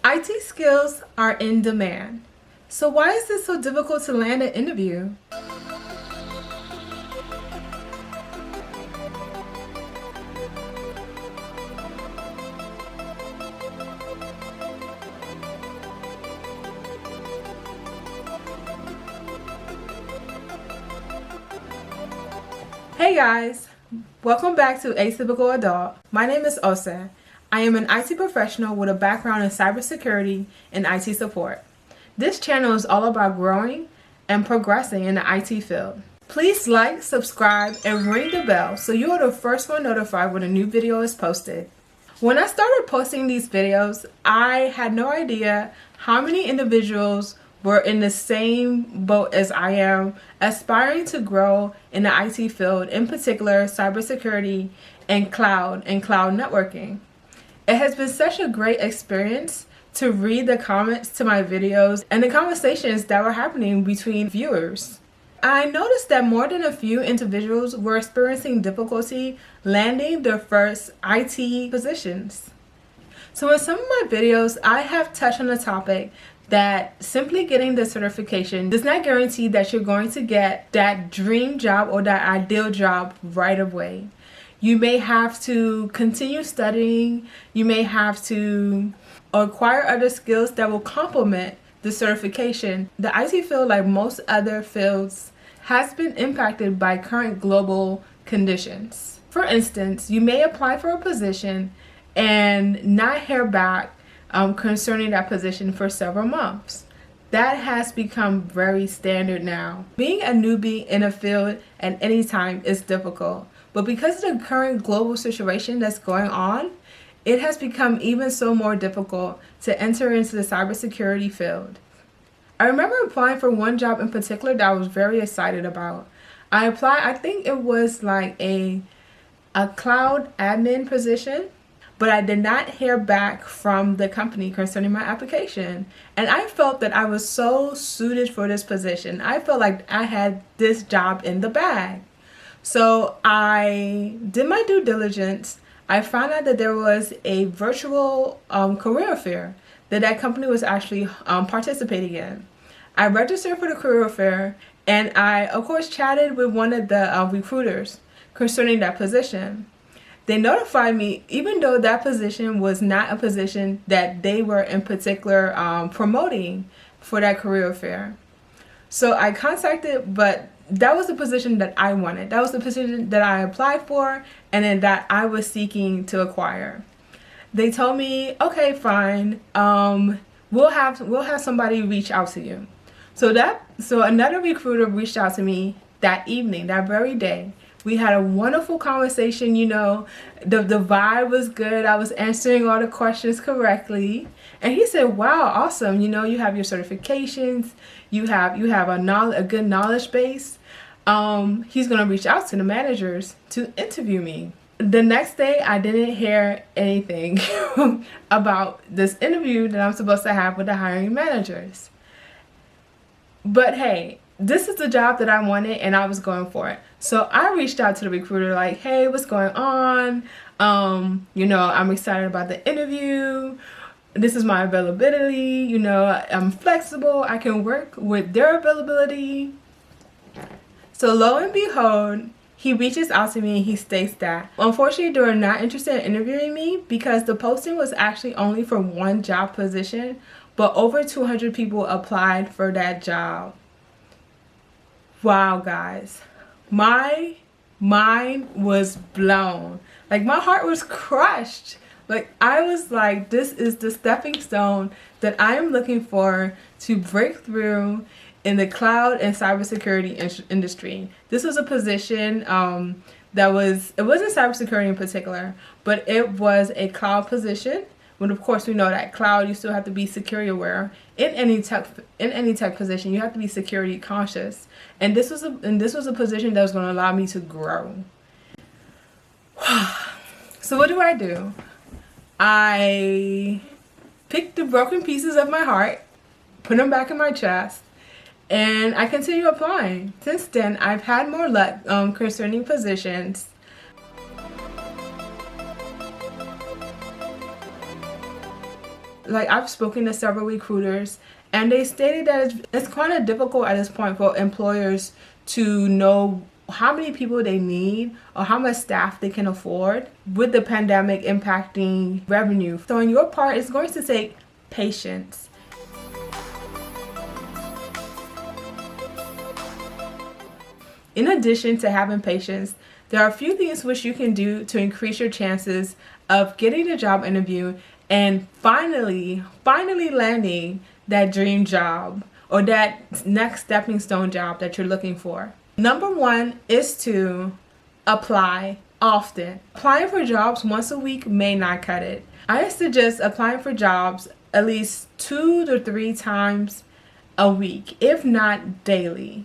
IT skills are in demand. So why is it so difficult to land an interview? Hey guys, welcome back to Atypical Adult. My name is Osa. I am an IT professional with a background in cybersecurity and IT support. This channel is all about growing and progressing in the IT field. Please like, subscribe, and ring the bell so you are the first one notified when a new video is posted. When I started posting these videos, I had no idea how many individuals were in the same boat as I am, aspiring to grow in the IT field, in particular cybersecurity and cloud networking. It has been such a great experience to read the comments to my videos and the conversations that were happening between viewers. I noticed that more than a few individuals were experiencing difficulty landing their first IT positions. So in some of my videos, I have touched on the topic that simply getting the certification does not guarantee that you're going to get that dream job or that ideal job right away. You may have to continue studying, you may have to acquire other skills that will complement the certification. The IT field, like most other fields, has been impacted by current global conditions. For instance, you may apply for a position and not hear back concerning that position for several months. That has become very standard now. Being a newbie in a field at any time is difficult, but because of the current global situation that's going on, it has become even so more difficult to enter into the cybersecurity field. I remember applying for one job in particular that I was very excited about. I applied, I think it was like a cloud admin position, but I did not hear back from the company concerning my application. And I felt that I was so suited for this position. I felt like I had this job in the bag. So I did my due diligence. I found out that there was a virtual career fair that company was actually participating in. I registered for the career fair and I, of course, chatted with one of the recruiters concerning that position. They notified me, even though that position was not a position that they were in particular promoting for that career fair. So I contacted, but that was the position that I wanted. That was the position that I applied for and then that I was seeking to acquire. They told me, okay, fine, we'll have somebody reach out to you. So another recruiter reached out to me that evening, that very day. We had a wonderful conversation, you know, the vibe was good. I was answering all the questions correctly. And he said, wow, awesome. You know, you have your certifications, you have a good knowledge base. He's going to reach out to the managers to interview me. The next day, I didn't hear anything about this interview that I'm supposed to have with the hiring managers. But hey, this is the job that I wanted and I was going for it. So I reached out to the recruiter like, hey, what's going on? You know, I'm excited about the interview. This is my availability. You know, I'm flexible. I can work with their availability. So lo and behold, he reaches out to me and he states that, unfortunately, they were not interested in interviewing me because the posting was actually only for one job position, but over 200 people applied for that job. Wow, guys, my mind was blown. Like, my heart was crushed. Like, I was like, this is the stepping stone that I am looking for to break through in the cloud and cybersecurity industry. This was a position it wasn't cybersecurity in particular, but it was a cloud position. When of course we know that cloud, you still have to be security aware. In any tech position, you have to be security conscious. And this was a position that was going to allow me to grow. So what do? I picked the broken pieces of my heart, put them back in my chest, and I continue applying. Since then, I've had more luck concerning positions. Like, I've spoken to several recruiters, and they stated that it's kind of difficult at this point for employers to know how many people they need or how much staff they can afford with the pandemic impacting revenue. So on your part, it's going to take patience. In addition to having patience, there are a few things which you can do to increase your chances of getting a job interview and finally landing that dream job or that next stepping stone job that you're looking for. Number one is to apply often. Applying for jobs once a week may not cut it. I suggest applying for jobs at least 2 to 3 times a week, if not daily.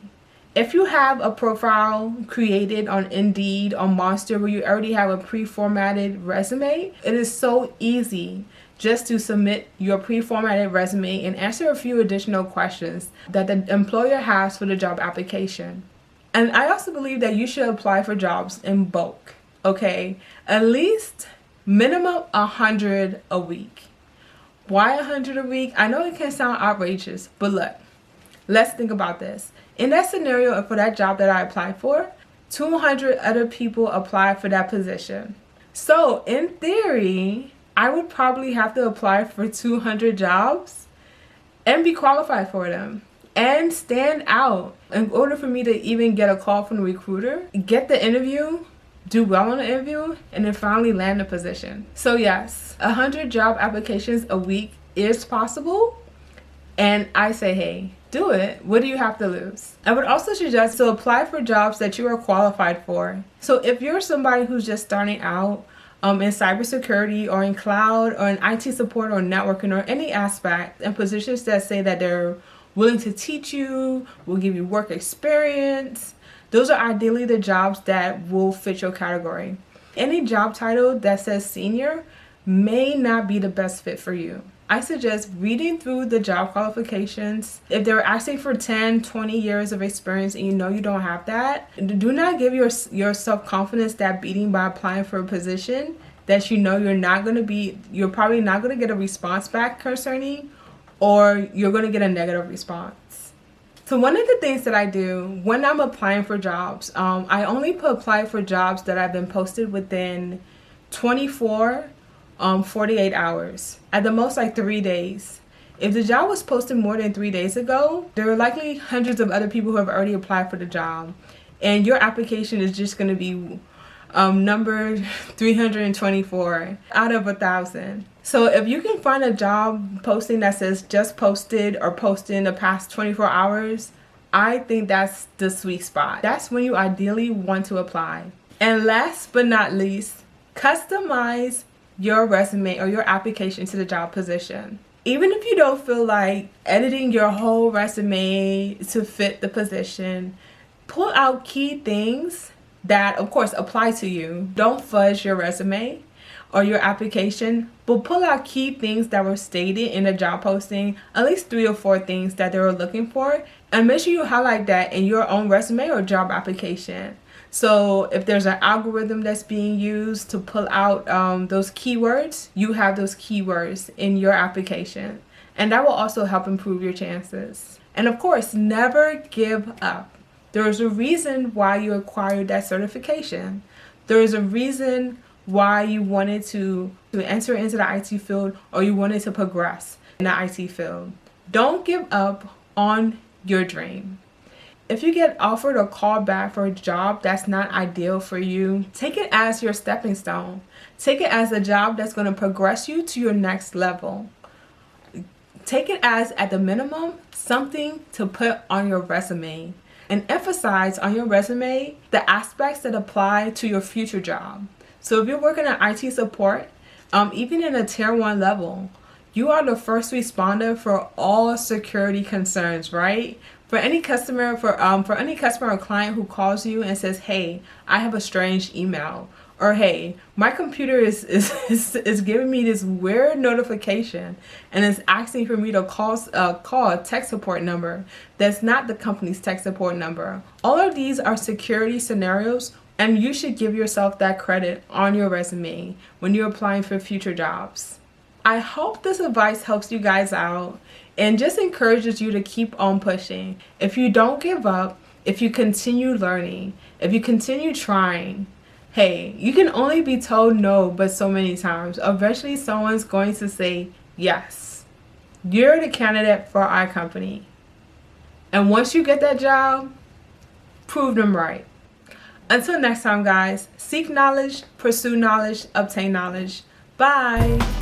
If you have a profile created on Indeed or Monster where you already have a pre-formatted resume, it is so easy just to submit your pre-formatted resume and answer a few additional questions that the employer has for the job application. And I also believe that you should apply for jobs in bulk, okay? At least minimum 100 a week. Why 100 a week? I know it can sound outrageous, but look, let's think about this. In that scenario, for that job that I applied for, 200 other people applied for that position. So in theory, I would probably have to apply for 200 jobs and be qualified for them and stand out in order for me to even get a call from the recruiter, get the interview, do well on the interview, and then finally land the position. So yes, 100 job applications a week is possible, and I say, hey, do it. What do you have to lose? I would also suggest to apply for jobs that you are qualified for. So if you're somebody who's just starting out in cybersecurity or in cloud or in IT support or networking or any aspect, and positions that say that they're willing to teach you, will give you work experience, those are ideally the jobs that will fit your category. Any job title that says senior may not be the best fit for you. I suggest reading through the job qualifications. If they're asking for 10, 20 years of experience and you know you don't have that, do not give your self-confidence that beating by applying for a position that you know you're probably not going to get a response back concerning, or you're going to get a negative response. So one of the things that I do when I'm applying for jobs, I only apply for jobs that have been posted within 24 48 hours, at the most like 3 days. If the job was posted more than 3 days ago, there are likely hundreds of other people who have already applied for the job, and your application is just going to be numbered 324 out of 1,000. So if you can find a job posting that says just posted or posted in the past 24 hours, I think that's the sweet spot. That's when you ideally want to apply. And last but not least, customize your resume or your application to the job position. Even if you don't feel like editing your whole resume to fit the position, pull out key things that of course apply to you. Don't fudge your resume or your application, but pull out key things that were stated in the job posting, at least 3 or 4 things that they were looking for, and make sure you highlight that in your own resume or job application. So if there's an algorithm that's being used to pull out those keywords, you have those keywords in your application. And that will also help improve your chances. And of course, never give up. There is a reason why you acquired that certification. There is a reason why you wanted to enter into the IT field, or you wanted to progress in the IT field. Don't give up on your dream. If you get offered or called back for a job that's not ideal for you, take it as your stepping stone. Take it as a job that's going to progress you to your next level. Take it as, at the minimum, something to put on your resume, and emphasize on your resume the aspects that apply to your future job. So if you're working in IT support, even in a tier 1 level, you are the first responder for all security concerns, right? For any customer, for any customer or client who calls you and says, "Hey, I have a strange email," or "Hey, my computer is giving me this weird notification and it's asking for me to call a tech support number that's not the company's tech support number." All of these are security scenarios, and you should give yourself that credit on your resume when you're applying for future jobs. I hope this advice helps you guys out and just encourages you to keep on pushing. If you don't give up, if you continue learning, if you continue trying, hey, you can only be told no but so many times. Eventually someone's going to say yes. You're the candidate for our company. And once you get that job, prove them right. Until next time, guys, seek knowledge, pursue knowledge, obtain knowledge. Bye.